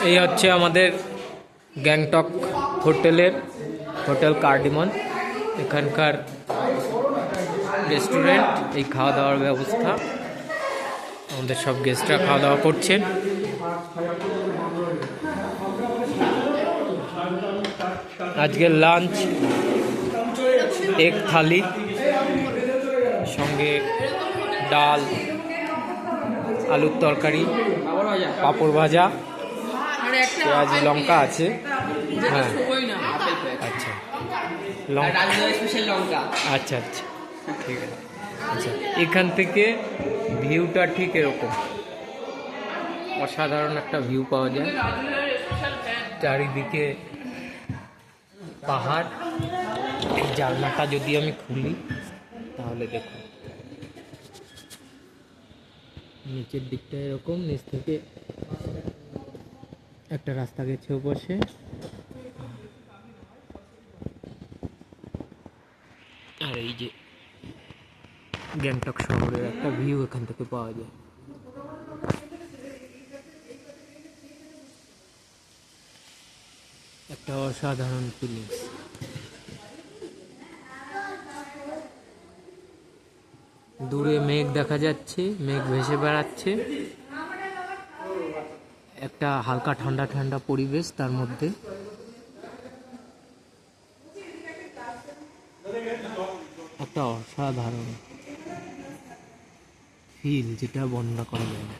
এই হচ্ছে আমাদের গ্যাংটক হোটেলের হোটেল কার্ডিমন। এখানকার রেস্টুরেন্ট, এই খাওয়া দাওয়ার ব্যবস্থা। আমাদের সব গেস্টরা খাওয়া দাওয়া করছেন। আজকের লাঞ্চ এগ থালি, সঙ্গে ডাল, আলুর তরকারি, পাঁপড় ভাজা, পেঁয়াজ লঙ্কা আছে। হ্যাঁ, আচ্ছা, লঙ্কা, আচ্ছা আচ্ছা, ঠিক আছে। আচ্ছা, এখান থেকে ভিউটা ঠিক এরকম, অসাধারণ একটা ভিউ পাওয়া যায়। চারিদিকে পাহাড়। এই জানলাটা যদি আমি খুলি তাহলে দেখুন, নিচের দিকটা এরকম, নিচ থেকে একটা রাস্তা গেছে ওপাশে। আর এই যে গ্যাংটক শহরের একটা ভিউ এখান থেকে পাওয়া যায়। একটা অসাধারণ ফিলিংস। দূরে মেঘ দেখা যাচ্ছে, মেঘ ভেসে বেড়াচ্ছে। একটা হালকা ঠান্ডা ঠান্ডা পরিবেশ, তার মধ্যে একটা অসাধারণ ফিল, যেটা বর্ণনা করা যায় না।